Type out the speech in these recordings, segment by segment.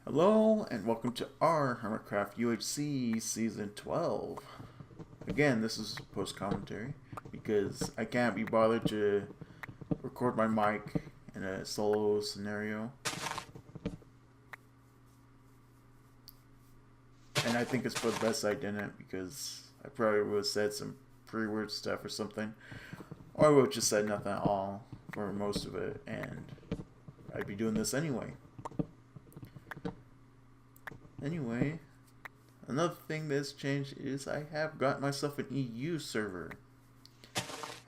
Hello and welcome to our Hermitcraft UHC Season 12. Again, this is post commentary because I can't be bothered to record my mic in a solo scenario. And I think it's for the best I didn't, because I probably would have said some pretty weird stuff or something. Or I would have just said nothing at all for most of it, and I'd be doing this anyway. Anyway, another thing that's changed is I have got myself an EU server.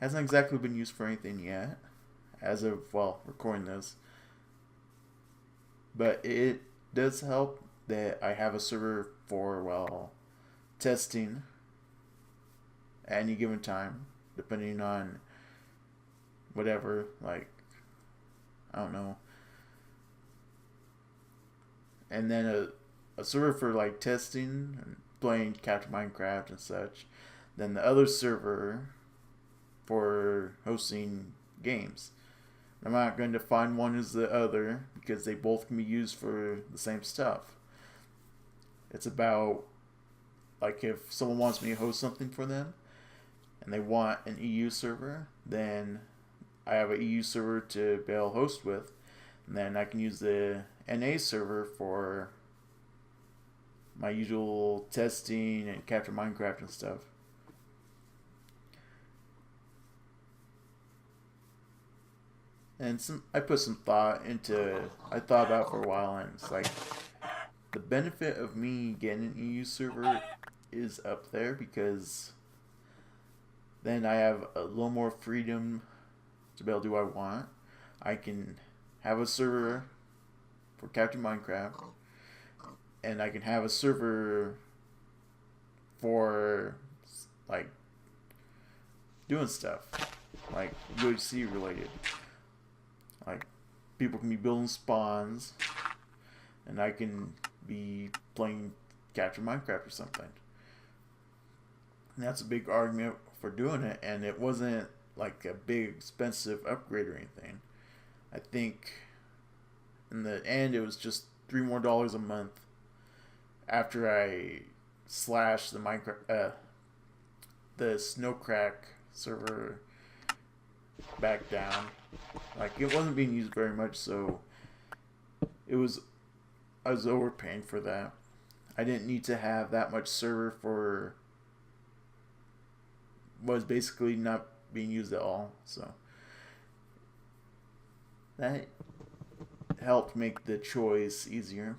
Hasn't exactly been used for anything yet, as of, well, recording this. But it does help that I have a server for, well, testing at any given time, depending on whatever, like, I don't know. And then a server for like testing and playing Captain Minecraft and such. Then the other server for hosting games. I'm not going to find one as the other because they both can be used for the same stuff. It's about, like, if someone wants me to host something for them and they want an EU server, then I have an EU server to be able to host with, and then I can use the NA server for my usual testing and Capture Minecraft and stuff. And I put some thought into, I thought about it for a while, and it's like, the benefit of me getting an EU server is up there because then I have a little more freedom to be able to do what I want. I can have a server for Captain Minecraft, and I can have a server for, like, doing stuff, like UHC related. Like, people can be building spawns, and I can be playing Capture Minecraft or something. And that's a big argument for doing it, and it wasn't like a big expensive upgrade or anything. I think in the end it was just $3 more a month after I slashed the the Snowcrack server back down. Like, it wasn't being used very much, so I was overpaying for that. I didn't need to have that much server for what was basically not being used at all, so that helped make the choice easier.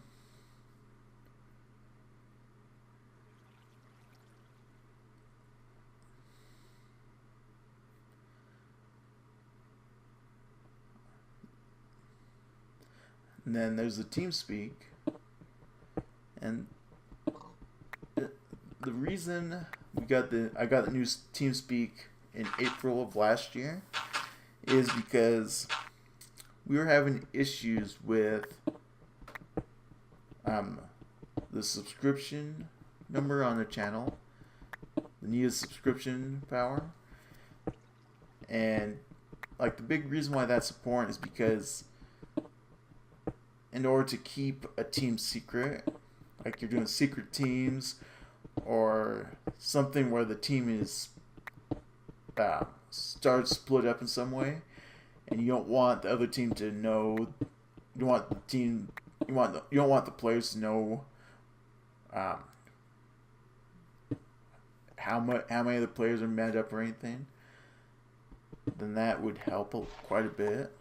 And then there's the Teamspeak, and the reason I got the new Teamspeak in April of last year is because we were having issues with the subscription number on the channel, the needed subscription power, and like the big reason why that's important is because in order to keep a team secret, like you're doing secret teams or something where the team is starts split up in some way, and you don't want the other team to know. You want the team. You don't want the players to know how many of the players are met up or anything. Then that would help quite a bit,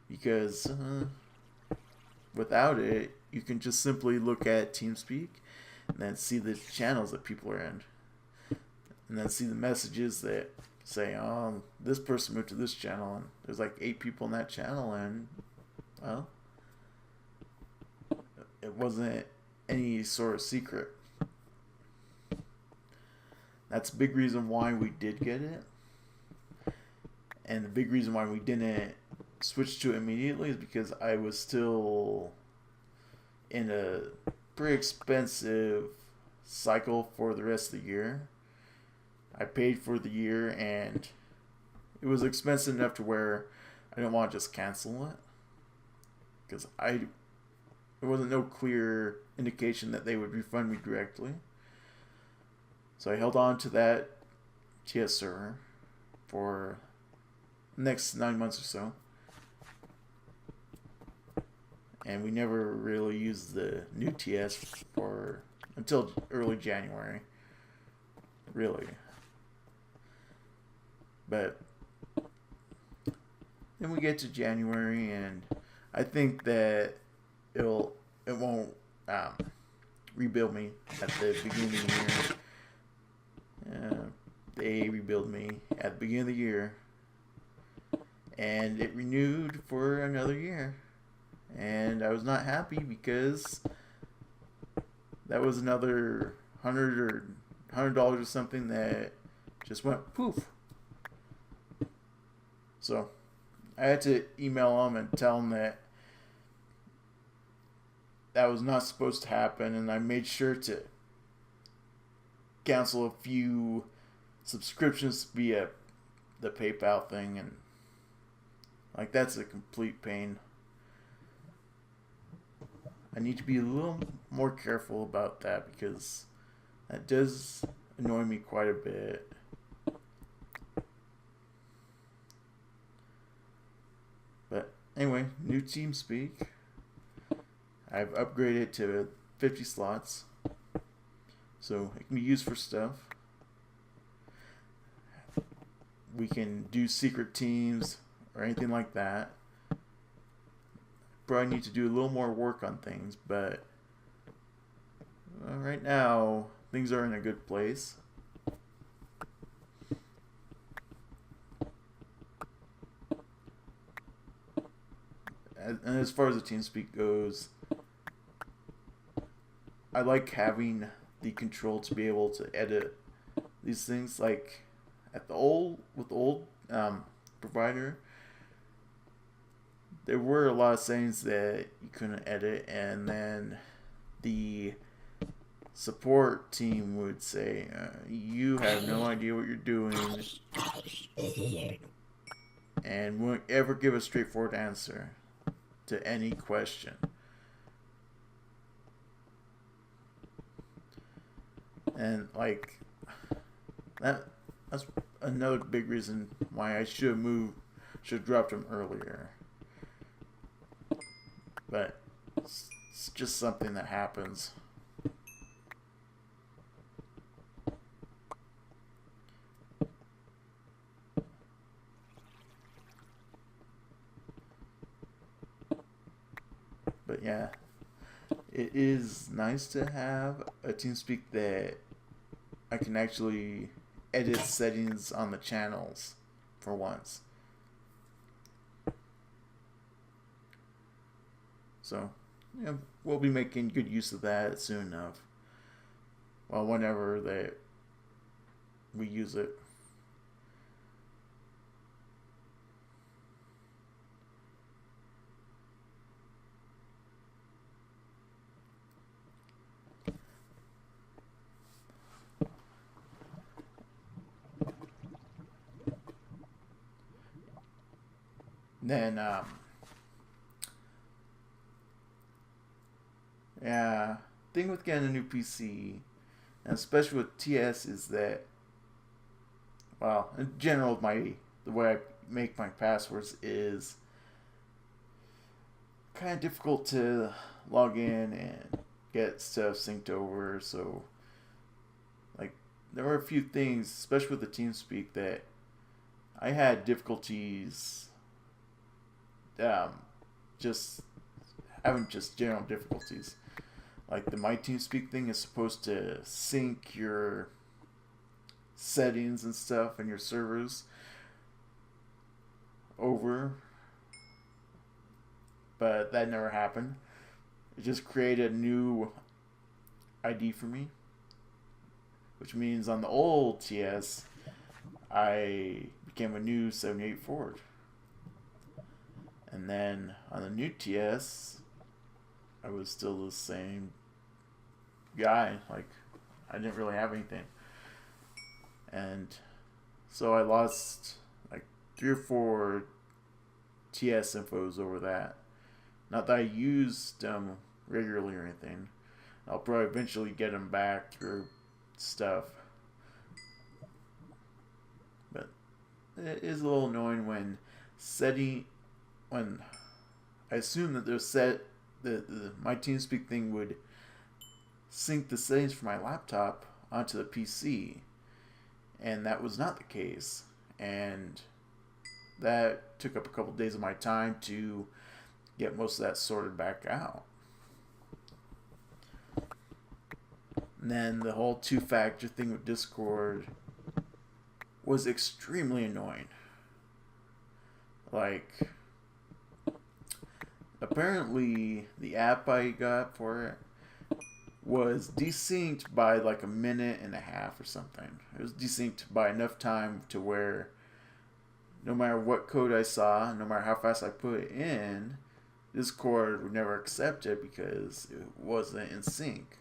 because without it, you can just simply look at TeamSpeak and then see the channels that people are in, and then see the messages that say, "Oh, this person moved to this channel," and there's like 8 people in that channel, and well, it wasn't any sort of secret. That's a big reason why we did get it, and the big reason why we didn't switch to it immediately is because I was still in a pretty expensive cycle for the rest of the year. I paid for the year, and it was expensive enough to where I didn't want to just cancel it, because there wasn't no clear indication that they would refund me directly. So I held on to that TS server for the next 9 months or so. And we never really used the new TS for until early January. Really. But then we get to January, and I think that it won't rebuild me at the beginning of the year. They rebuild me at the beginning of the year, and it renewed for another year. And I was not happy because that was another $100 or something that just went poof. So I had to email them and tell them that that was not supposed to happen, and I made sure to cancel a few subscriptions via the PayPal thing, and like that's a complete pain. I need to be a little more careful about that because that does annoy me quite a bit. But anyway, new Teamspeak. I've upgraded to 50 slots, so it can be used for stuff. We can do secret teams or anything like that. Probably need to do a little more work on things, but right now things are in a good place. And as far as the TeamSpeak goes, I like having the control to be able to edit these things. Like with the old provider, there were a lot of settings that you couldn't edit, and then the support team would say, you have no idea what you're doing, and won't ever give a straightforward answer to any question. And like that's another big reason why I should have dropped him earlier. But it's just something that happens. But yeah, it is nice to have a TeamSpeak that I can actually edit settings on the channels for once. So, yeah, we'll be making good use of that soon enough. Well, whenever that we use it. Then, yeah, thing with getting a new PC, and especially with TS, is that, well, in general, the way I make my passwords is kind of difficult to log in and get stuff synced over. So, like, there were a few things, especially with the TeamSpeak, that I had difficulties. Just having general difficulties. Like the My TeamSpeak thing is supposed to sync your settings and stuff and your servers over, but that never happened. It just created a new ID for me, which means on the old TS I became a new 78 forward. And then on the new TS, I was still the same guy. Like, I didn't really have anything. And so I lost like 3 or 4 TS infos over that. Not that I used them regularly or anything. I'll probably eventually get them back through stuff. But it is a little annoying when I assume that my Teamspeak thing would sync the settings for my laptop onto the PC, and that was not the case, and that took up a couple days of my time to get most of that sorted back out. And then the whole two-factor thing with Discord was extremely annoying. Like, apparently the app I got for it was desynced by like a minute and a half or something. It was desynced by enough time to where no matter what code I saw, no matter how fast I put it in, Discord would never accept it because it wasn't in sync.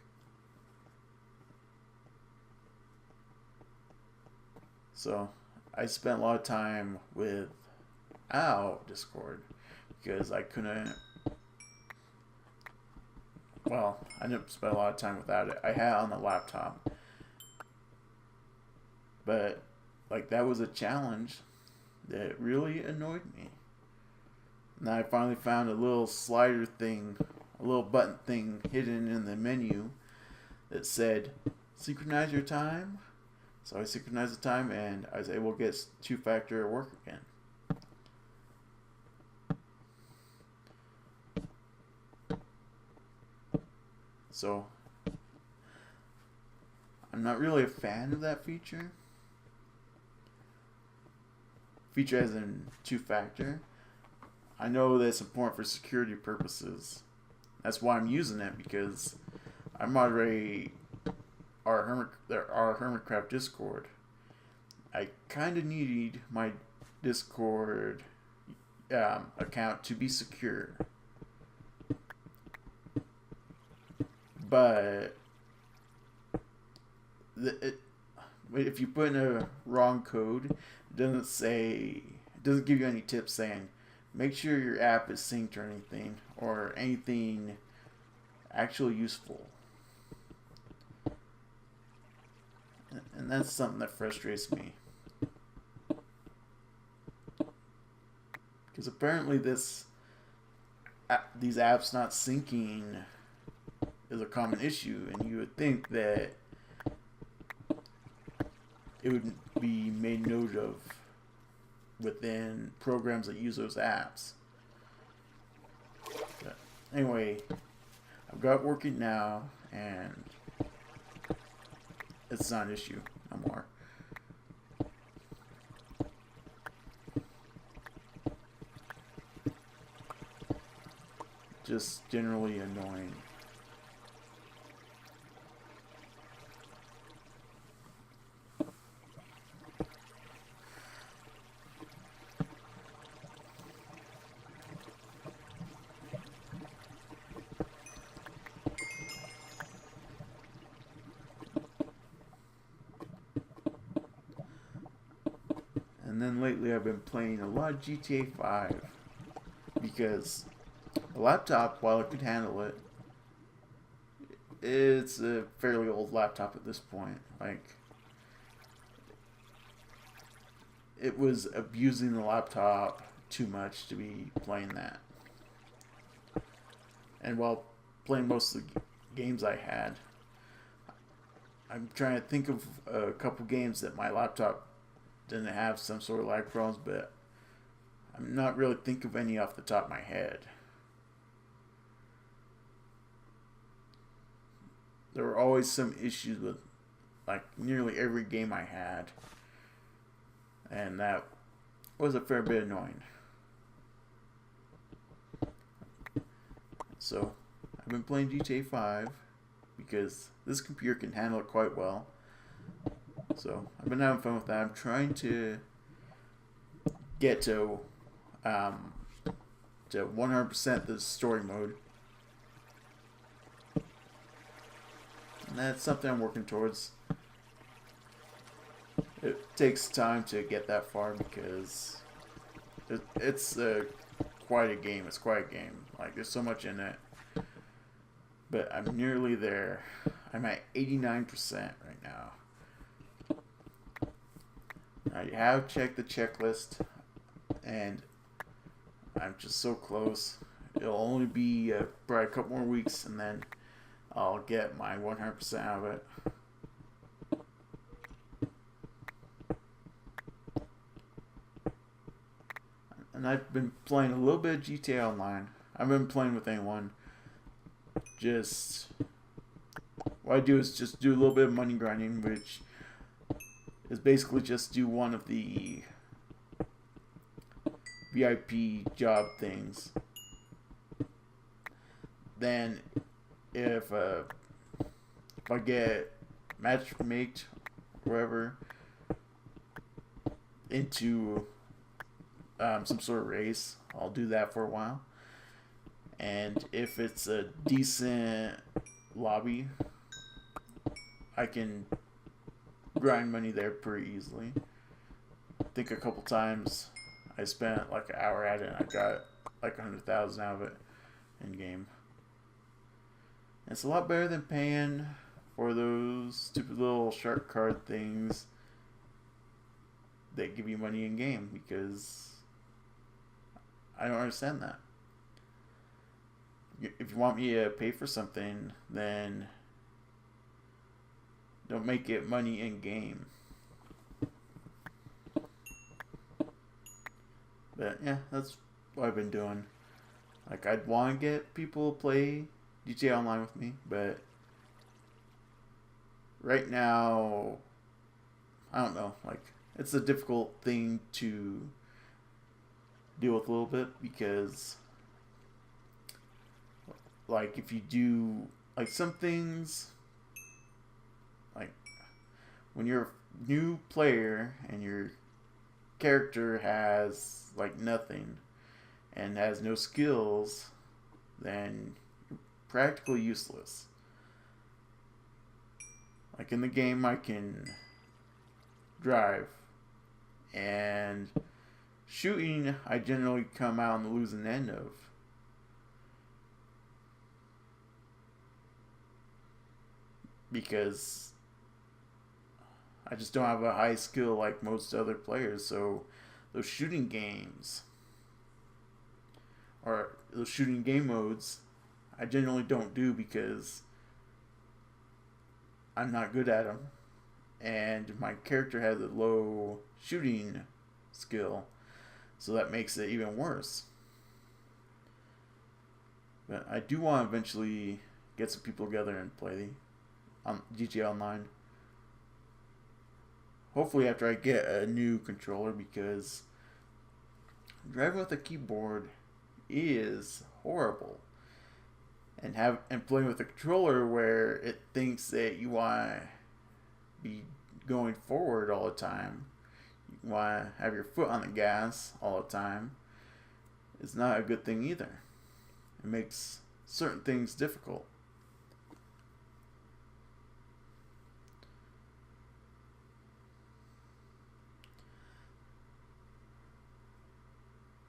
So I spent a lot of time without Discord because I couldn't. Well, I didn't spend a lot of time without it. I had it on the laptop, but like that was a challenge that really annoyed me. And I finally found a little slider thing, a little button thing hidden in the menu that said synchronize your time. So I synchronized the time and I was able to get two-factor at work again. So I'm not really a fan of that feature. Feature as in two-factor. I know that it's important for security purposes. That's why I'm using it, because I moderate our Hermitcraft Discord. I kind of need my Discord account to be secure. But if you put in a wrong code, it doesn't give you any tips saying make sure your app is synced or anything actually useful. And that's something that frustrates me. Because apparently these apps not syncing is a common issue, and you would think that it would be made note of within programs that use those apps. But anyway, I've got it working now, and it's not an issue no more. Just generally annoying. And then lately I've been playing a lot of GTA 5 because the laptop, while it could handle it, it's a fairly old laptop at this point. Like, it was abusing the laptop too much to be playing that. And while playing most of the games I had, I'm trying to think of a couple games that my laptop didn't have some sort of lag problems, but I'm not really thinking of any off the top of my head. There were always some issues with like nearly every game I had, and that was a fair bit annoying. So I've been playing GTA 5 because this computer can handle it quite well. So I've been having fun with that. I'm trying to get to 100% the story mode. And that's something I'm working towards. It takes time to get that far because it's quite a game. It's quite a game. Like, there's so much in it. but I'm nearly there. I'm at 89% right now. I have checked the checklist, and I'm just so close. It'll only be probably a couple more weeks, and then I'll get my 100% out of it. And I've been playing a little bit of GTA Online. I've been playing with anyone. Just what I do is just do a little bit of money grinding, which is basically just do one of the VIP job things. Then if I get matchmaked or whatever into some sort of race, I'll do that for a while. And if it's a decent lobby, I can grind money there pretty easily. I think a couple times I spent like an hour at it and I got like 100,000 out of it in game. And it's a lot better than paying for those stupid little shark card things that give you money in game, because I don't understand that. If you want me to pay for something, then don't make it money in game. But yeah, that's what I've been doing. Like, I'd want to get people to play GTA Online with me, but right now, I don't know. Like, it's a difficult thing to deal with a little bit, because like if you do like some things, like when you're a new player and your character has like nothing and has no skills, then you're practically useless. Like in the game, I can drive, and shooting I generally come out on the losing end of. Because I just don't have a high skill like most other players, so those shooting games or those shooting game modes I generally don't do, because I'm not good at them and my character has a low shooting skill, so that makes it even worse. But I do want to eventually get some people together and play GTA Online. Hopefully after I get a new controller, because driving with a keyboard is horrible. And playing with a controller where it thinks that you want to be going forward all the time, you want to have your foot on the gas all the time, is not a good thing either. It makes certain things difficult.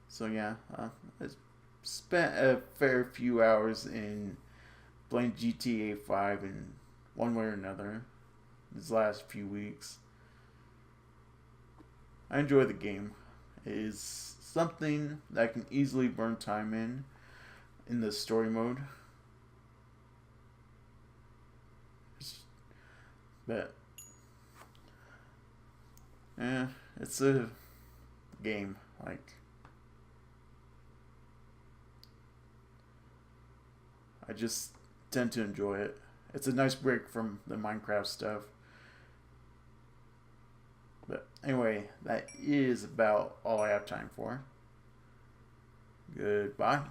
So yeah, I spent a fair few hours in playing GTA 5 in one way or another these last few weeks. I enjoy the game. It is something that I can easily burn time in the story mode. But it's a game. Like, I just tend to enjoy it. It's a nice break from the Minecraft stuff. But anyway, that is about all I have time for. Goodbye.